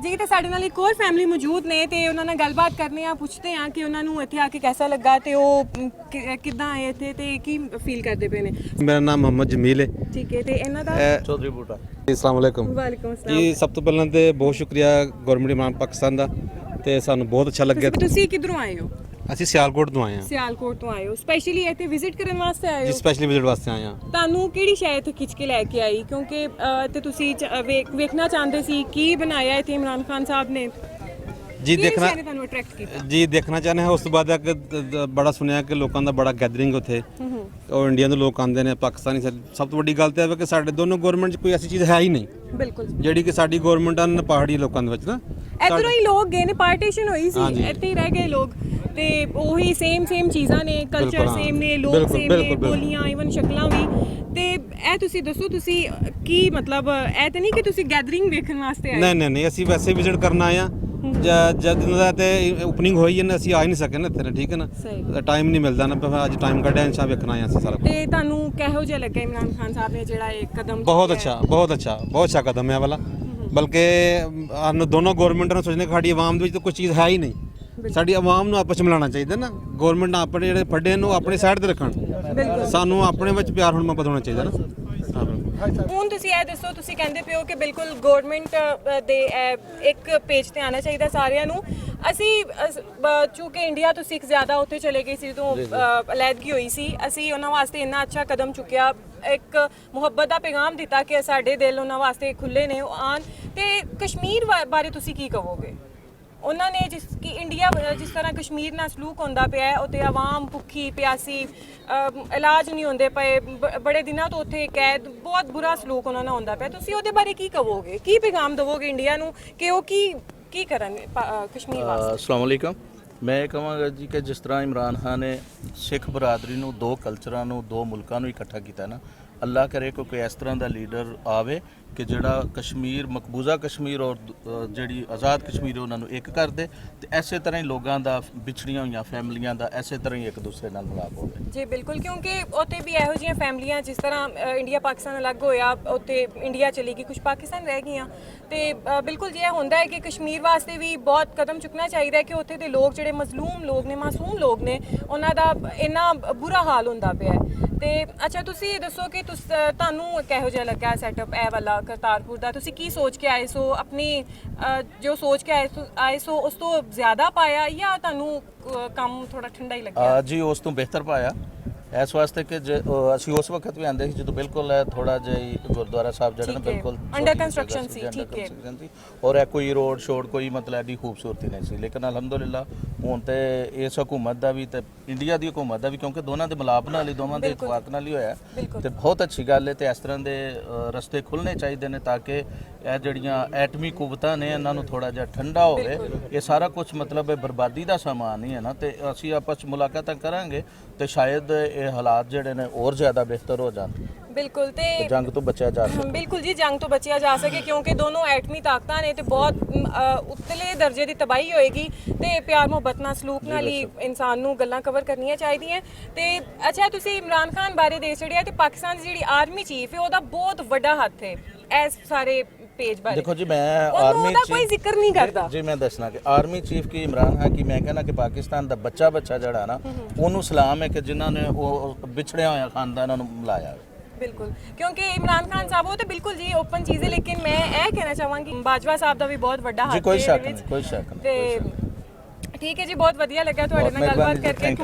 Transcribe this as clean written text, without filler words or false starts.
ਜੀ ਤੇ ਸਾਡੇ ਨਾਲ ਇੱਕ ਹੋਰ ਫੈਮਿਲੀ ਮੌਜੂਦ ਨੇ ਤੇ ਉਹਨਾਂ ਨਾਲ ਗੱਲਬਾਤ ਕਰਨੇ ਆ, ਪੁੱਛਦੇ ਆ ਕਿ ਉਹਨਾਂ ਨੂੰ ਇੱਥੇ ਆ ਕੇ ਕਿਹਦਾ ਲੱਗਾ ਤੇ ਉਹ ਕਿੱਦਾਂ ਆਏ ਇੱਥੇ ਤੇ ਕੀ ਫੀਲ ਕਰਦੇ ਪਏ ਨੇ। ਮੇਰਾ ਨਾਮ ਮੁਹੰਮਦ ਜਮੀਲ ਹੈ। ਠੀਕ ਹੈ, ਤੇ ਇਹਨਾਂ ਦਾ ਚੌਧਰੀ ਬੂਟਾ। अस्सलाम वालेकुम। ਵਾਲੇਕੁਮ ਅਸਲਾਮ ਜੀ ਸਭ ਤੋਂ ਪਹਿਲਾਂ ਤੇ ਬਹੁਤ ਸ਼ੁਕਰੀਆ ਗਵਰਨਮੈਂਟ ਇਮਰਾਨ ਪਾਕਿਸਤਾਨ ਦਾ, ਤੇ ਸਾਨੂੰ ਬਹੁਤ ਅੱਛਾ ਲੱਗਿਆ। ਤੁਸੀਂ ਕਿੱਧਰੋਂ ਆਏ ਹੋ? ਅਸੀਂ ਸਿਆਲਕੋਟ ਤੋਂ ਆਏ ਹਾਂ ਸਿਆਲਕੋਟ ਤੋਂ ਆਏ ਹੋ, ਸਪੈਸ਼ਲੀ ਇੱਥੇ ਵਿਜ਼ਿਟ ਕਰਨ ਵਾਸਤੇ ਆਏ ਜੀ, ਹੋ? ਸਪੈਸ਼ਲੀ ਵਿਜ਼ਿਟ ਵਾਸਤੇ ਆਏ ਹਾਂ। ਤੁਹਾਨੂੰ ਕਿਹੜੀ ਸ਼ੈ ਇੱਥੇ ਖਿੱਚ ਕੇ ਲੈ ਕੇ ਆਈ, ਕਿਉਂਕਿ ਤੇ ਤੁਸੀਂ ਵੇਖਣਾ ਚਾਹੁੰਦੇ ਸੀ ਕੀ ਬਣਾਇਆ ਇੱਥੇ ਇਮਰਾਨ ਖਾਨ ਸਾਹਿਬ ਨੇ? ਜੀ ਦੇਖਣਾ ਤੁਹਾਨੂੰ ਅਟਰੈਕਟ ਕੀਤਾ? ਜੀ ਦੇਖਣਾ ਚਾਹੁੰਦੇ ਹਾਂ। ਉਸ ਤੋਂ ਬਾਅਦ ਬੜਾ ਸੁਣਿਆ ਕਿ ਲੋਕਾਂ ਦਾ ਬੜਾ ਗੈਦਰਿੰਗ ਉੱਥੇ, ਔਰ ਇੰਡੀਆ ਤੋਂ ਲੋਕ ਆਉਂਦੇ ਨੇ, ਪਾਕਿਸਤਾਨੀ। ਸਭ ਤੋਂ ਵੱਡੀ ਗੱਲ ਤਾਂ ਇਹ ਹੈ ਕਿ ਸਾਡੇ ਦੋਨੋਂ ਗਵਰਨਮੈਂਟ 'ਚ ਕੋਈ ਐਸੀ ਚੀਜ਼ ਹੈ ਹੀ ਨਹੀਂ ਬਿਲਕੁਲ ਜਿਹੜੀ ਕਿ ਸਾਡੀ ਗਵਰਨਮੈਂਟ ਆ ਪਹਾੜੀ ਲੋਕਾਂ ਦੇ ਵਿੱਚ ਨਾ। ਇੱਧਰੋਂ ਹੀ ਲੋਕ ਗਏ ਨੇ, ਪਾਰਟੀਸ਼ਨ ਹੋਈ ਸੀ, ਇੱਥੇ ਹੀ ਰਹਿ ਗਏ ਲੋਕ, ਤੇ ਉਹੀ ਸੇਮ ਚੀਜ਼ਾਂ ਨੇ, ਕਲਚਰ ਸੇਮ ਨੇ, ਲੋਕ ਸੇਮ ਨੇ, ਬੋਲੀਆਂ, ਇਵਨ ਸ਼ਕਲਾਂ ਵੀ। ਤੇ ਇਹ ਤੁਸੀਂ ਦੱਸੋ, ਤੁਸੀਂ ਕੀ ਮਤਲਬ ਇਹ ਤਾਂ ਨਹੀਂ ਕਿ ਤੁਸੀਂ ਗੈਦਰਿੰਗ ਵੇਖਣ ਵਾਸਤੇ ਆਏ? ਨਹੀਂ, ਅਸੀਂ ਵੈਸੇ ਵਿਜ਼ਿਟ ਕਰਨ ਆਏ ਹਾਂ। ਜਦ ਦਾ ਤੇ ਓਪਨਿੰਗ ਹੋਈ ਹੈ, ਅਸੀਂ ਆ ਹੀ ਨਹੀਂ ਸਕੇ ਨਾ ਇੱਥੇ, ਠੀਕ ਹੈ ਨਾ, ਟਾਈਮ ਨਹੀਂ ਮਿਲਦਾ ਨਾ। ਅੱਜ ਟਾਈਮ ਕੱਢਿਆ, ਇਨਸ਼ਾ ਵੇਖਣਾ ਆਏ ਅਸੀਂ ਸਾਰਾ। ਤੇ ਤੁਹਾਨੂੰ ਕਿਹੋ ਜਿਹਾ ਲੱਗਾ ਇਮਰਾਨ ਖਾਨ ਸਾਹਿਬ ਨੇ ਜਿਹੜਾ ਇਹ ਕਦਮ? ਬਹੁਤ ਅੱਛਾ ਕਦਮ ਹੈ ਵਾਲਾ। ਬਲਕਿ ਸਾਨੂੰ ਦੋਨੋਂ ਗਵਰਨਮੈਂਟਾਂ ਨੂੰ ਸੋਚਣੇ ਕਿ ਸਾਡੀ ਆਵਾਮ ਦੇ ਵਿੱਚ ਤਾਂ ਕੁਝ ਚੀਜ਼ ਹੈ ਹੀ ਨਹੀਂ। ਸਾਡੀ ਆਵਾਮ ਨੂੰ ਆਪਸ ਚ ਮਿਲਾਉਣਾ ਚਾਹੀਦਾ ਨਾ। ਗਵਰਨਮੈਂਟ ਆਪਣੇ ਜਿਹੜੇ ਫੱਡੇ ਨੂੰ ਆਪਣੇ ਸਾਈਡ ਤੇ ਰੱਖਣ, ਸਾਨੂੰ ਆਪਣੇ ਵਿੱਚ ਪਿਆਰ ਹੁਣ ਮੁਹੱਬਤ ਹੋਣਾ ਚਾਹੀਦਾ ਨਾ। ਹੁਣ ਤੁਸੀਂ ਇਹ ਦੱਸੋ, ਤੁਸੀਂ ਕਹਿੰਦੇ ਪਿਓ ਕਿ ਬਿਲਕੁਲ ਗਵਰਨਮੈਂਟ ਦੇ ਇੱਕ ਪੇਜ ਤੇ ਆਉਣਾ ਚਾਹੀਦਾ ਸਾਰਿਆਂ ਨੂੰ। ਅਸੀਂ ਚੂੰਕਿ ਇੰਡੀਆ ਤੋਂ ਸਿੱਖ ਜ਼ਿਆਦਾ ਉੱਥੇ ਚਲੇ ਗਏ ਸੀ, ਤੋਂ ਅਲੈਦਗੀ ਹੋਈ ਸੀ, ਅਸੀਂ ਉਹਨਾਂ ਵਾਸਤੇ ਇੰਨਾ ਅੱਛਾ ਕਦਮ ਚੁੱਕਿਆ, ਇੱਕ ਮੁਹੱਬਤ ਦਾ ਪੈਗਾਮ ਦਿੱਤਾ ਕਿ ਸਾਡੇ ਦਿਲ ਉਹਨਾਂ ਵਾਸਤੇ ਖੁੱਲੇ ਨੇ, ਉਹ ਆਉਣ। ਤੇ ਕਸ਼ਮੀਰ ਬਾਰੇ ਤੁਸੀਂ ਕੀ ਕਹੋਗੇ? ਉਹਨਾਂ ਨੇ ਇੰਡੀਆ ਜਿਸ ਤਰ੍ਹਾਂ ਕਸ਼ਮੀਰ ਨਾਲ ਸਲੂਕ ਹੁੰਦਾ ਪਿਆ ਹੈ, ਉੱਥੇ ਆਵਾਮ ਭੁੱਖੀ ਪਿਆਸੀ, ਇਲਾਜ ਨਹੀਂ ਹੁੰਦੇ ਪਏ, ਬੜੇ ਦਿਨਾਂ ਤੋਂ ਉੱਥੇ ਕੈਦ, ਬਹੁਤ ਬੁਰਾ ਸਲੂਕ ਉਹਨਾਂ ਨਾਲ ਹੁੰਦਾ ਪਿਆ। ਤੁਸੀਂ ਉਹਦੇ ਬਾਰੇ ਕੀ ਕਹੋਗੇ, ਕੀ ਪੈਗਾਮ ਦੇਵੋਗੇ ਇੰਡੀਆ ਨੂੰ ਕਿ ਉਹ ਕੀ ਕਰਨ ਕਸ਼ਮੀਰ ਵਾਸਤੇ? अस्सलाम वालेकुम। मैं ਇਹ ਕਹਾਂਗਾ ਜੀ ਕਿ ਜਿਸ ਤਰ੍ਹਾਂ ਇਮਰਾਨ ਖਾਨ ਨੇ ਸਿੱਖ ਬਰਾਦਰੀ ਨੂੰ, ਦੋ ਕਲਚਰਾਂ ਨੂੰ, ਦੋ ਮੁਲਕਾਂ ਨੂੰ ਇਕੱਠਾ ਕੀਤਾ ਨਾ, ਅੱਲਾ ਕਰੇ ਕਿ ਕੋਈ ਇਸ ਤਰ੍ਹਾਂ ਦਾ ਲੀਡਰ ਆਵੇ ਕਿ ਜਿਹੜਾ ਕਸ਼ਮੀਰ, ਮਕਬੂਜ਼ਾ ਕਸ਼ਮੀਰ ਔਰ ਜਿਹੜੀ ਆਜ਼ਾਦ ਕਸ਼ਮੀਰ ਉਹਨਾਂ ਨੂੰ ਇੱਕ ਕਰ ਦੇ, ਤੇ ਐਸੇ ਤਰ੍ਹਾਂ ਹੀ ਲੋਕਾਂ ਦਾ, ਵਿਛੜੀਆਂ ਹੋਈਆਂ ਫੈਮਲੀਆਂ ਦਾ ਐਸੇ ਤਰ੍ਹਾਂ ਹੀ ਇੱਕ ਦੂਸਰੇ ਨਾਲ ਮਿਲਾਪ ਹੋਵੇ। ਜੀ ਬਿਲਕੁਲ, ਕਿਉਂਕਿ ਉੱਥੇ ਵੀ ਇਹੋ ਜਿਹੀਆਂ ਫੈਮਲੀਆਂ, ਜਿਸ ਤਰ੍ਹਾਂ ਇੰਡੀਆ ਪਾਕਿਸਤਾਨ ਅਲੱਗ ਹੋਇਆ, ਉੱਥੇ ਇੰਡੀਆ ਚਲੀ ਗਈ, ਕੁਝ ਪਾਕਿਸਤਾਨ ਰਹਿ ਗਈਆਂ। ਤੇ ਬਿਲਕੁਲ ਜੀ ਇਹ ਹੁੰਦਾ ਹੈ ਕਿ ਕਸ਼ਮੀਰ ਵਾਸਤੇ ਵੀ ਬਹੁਤ ਕਦਮ ਚੁੱਕਣਾ ਚਾਹੀਦਾ ਹੈ ਕਿ ਉੱਥੇ ਦੇ ਲੋਕ ਜਿਹੜੇ ਮਜ਼ਲੂਮ ਲੋਕ ਨੇ, ਮਾਸੂਮ ਲੋਕ ਨੇ, ਉਹਨਾਂ ਦਾ ਇੰਨਾ ਬੁਰਾ ਹਾਲ ਹੁੰਦਾ ਪਿਆ ਹੈ। ਤੇ ਅੱਛਾ, ਤੁਸੀਂ ਇਹ ਦੱਸੋ ਕਿ ਤੁਹਾਨੂੰ ਕਿਹੋ ਜਿਹਾ ਲੱਗਾ ਸੈਟਅਪ ਇਹ ਵਾਲਾ ਕਰਤਾਰਪੁਰ ਦਾ? ਤੁਸੀਂ ਕੀ ਸੋਚ ਕੇ ਆਏ ਸੋ? ਆਪਣੀ ਜੋ ਸੋਚ ਕੇ ਆਏ ਸੋ ਉਸ ਤੋਂ ਜ਼ਿਆਦਾ ਪਾਇਆ, ਜਾਂ ਤੁਹਾਨੂੰ ਕੰਮ ਥੋੜਾ ਠੰਡਾ ਹੀ ਲੱਗਿਆ? ਜੀ ਉਸ ਤੋਂ ਬਿਹਤਰ ਪਾਇਆ, ਇਸ ਵਾਸਤੇ ਕਿ ਅਸੀਂ ਉਸ ਵਕਤ ਵੀ ਆਂਦੇ ਸੀ ਜਦੋਂ ਬਿਲਕੁਲ ਥੋੜਾ ਜਿਹਾ ਹੀ ਗੁਰਦੁਆਰਾ ਸਾਹਿਬ ਜਿਹੜਾ ਨਾ ਬਿਲਕੁਲ ਅੰਡਰ ਕੰਸਟਰਕਸ਼ਨ ਸੀ, ਠੀਕ ਹੈ, ਔਰ ਇਹ ਕੋਈ ਰੋਡ ਸ਼ੋਡ ਕੋਈ ਮਤਲਬ ਐਡੀ ਖੂਬਸੂਰਤੀ ਨਹੀਂ ਸੀ। ਲੇਕਿਨ ਅਲਹਮਦੁਲਿਲਾ ਹੁਣ ਤੇ ਇਸ ਹਕੂਮਤ ਦਾ ਵੀ ਤੇ ਇੰਡੀਆ ਦੀ ਹਕੂਮਤ ਦਾ ਵੀ, ਕਿਉਂਕਿ ਦੋਨਾਂ ਦੇ ਮਿਲਾਪ ਨਾਲ ਹੀ, ਦੋਵਾਂ ਦੇ ਇਤਫਾਕ ਨਾਲ ਹੀ ਹੋਇਆ, ਤੇ ਬਹੁਤ ਅੱਛੀ ਗੱਲ ਹੈ। ਤੇ ਇਸ ਤਰ੍ਹਾਂ ਦੇ ਰਸਤੇ ਖੁੱਲ੍ਹਣੇ ਚਾਹੀਦੇ ਨੇ ਤਾਂ ਕਿ ਇਹ ਜਿਹੜੀਆਂ ਐਟਮੀ ਕੁਵਤਾਂ ਨੇ ਇਹਨਾਂ ਨੂੰ ਥੋੜਾ ਜਿਹਾ ਠੰਡਾ ਹੋਵੇ। ਇਹ ਸਾਰਾ ਕੁਝ ਮਤਲਬ ਬਰਬਾਦੀ ਦਾ ਸਮਾਨ ਹੀ ਹੈ ਨਾ, ਤੇ ਅਸੀਂ ਆਪਸ 'ਚ ਮੁਲਾਕਾਤਾਂ ਕਰਾਂਗੇ ਤੇ ਸ਼ਾਇਦ ਇਹ ਹਾਲਾਤ ਜਿਹੜੇ ਨੇ ਹੋਰ ਜ਼ਿਆਦਾ ਬਿਹਤਰ ਹੋ ਜਾਣ। ਬਿਲਕੁਲ, ਤੇ ਜੰਗ ਤੋਂ ਬਚਿਆ ਜਾ ਸਕੇ। ਬਿਲਕੁਲ ਜੀ, ਜੰਗ ਤੋਂ ਬਚਿਆ ਜਾ ਸਕੇ, ਕਿਉਂਕਿ ਦੋਨੋਂ ਐਟਮੀ ਤਾਕਤਾਂ ਨੇ ਤੇ ਬਹੁਤ ਉਤਲੇ ਦਰਜੇ ਦੀ ਤਬਾਹੀ ਹੋਏਗੀ। ਤੇ ਪਿਆਰ ਮੁਹੱਬਤ ਨਾਲ, ਸਲੂਕ ਨਾਲ ਹੀ ਇਨਸਾਨ ਨੂੰ ਗੱਲਾਂ ਕਵਰ ਕਰਨੀਆਂ ਚਾਹੀਦੀਆਂ। ਤੇ ਅੱਛਾ, ਤੁਸੀਂ ਇਮਰਾਨ ਖਾਨ ਬਾਰੇ ਦੇਖ ਛੜਿਆ, ਤੇ ਪਾਕਿਸਤਾਨ ਦੀ ਜਿਹੜੀ ਆਰਮੀ ਚੀਫ ਹੈ ਉਹਦਾ ਬਹੁਤ ਵੱਡਾ ਹੱਥ ਹੈ ਇਸ ਸਾਰੇ पेज बारे। देखो जी, मैं आर्मी चीफ कोई जिक्र नहीं करता जी। मैं दसना कि आर्मी चीफ की इमरान खान की मैं कहना कि पाकिस्तान का बच्चा जड़ा ना उन्होंने सलाम है कि जिन्होंने वो बिछड़िया हुआ खानदानों को मिलाया। बिल्कुल, क्योंकि इमरान खान साहब वो तो बिल्कुल जी ओपन चीज़ है, लेकिन मैं ये कहना चाहूँगी बाजवा साहब का भी बहुत बड़ा हाथ है। कोई शक नहीं। ठीक है जी, बहुत वधिया लगा तुहाडे नाल गलबात करके।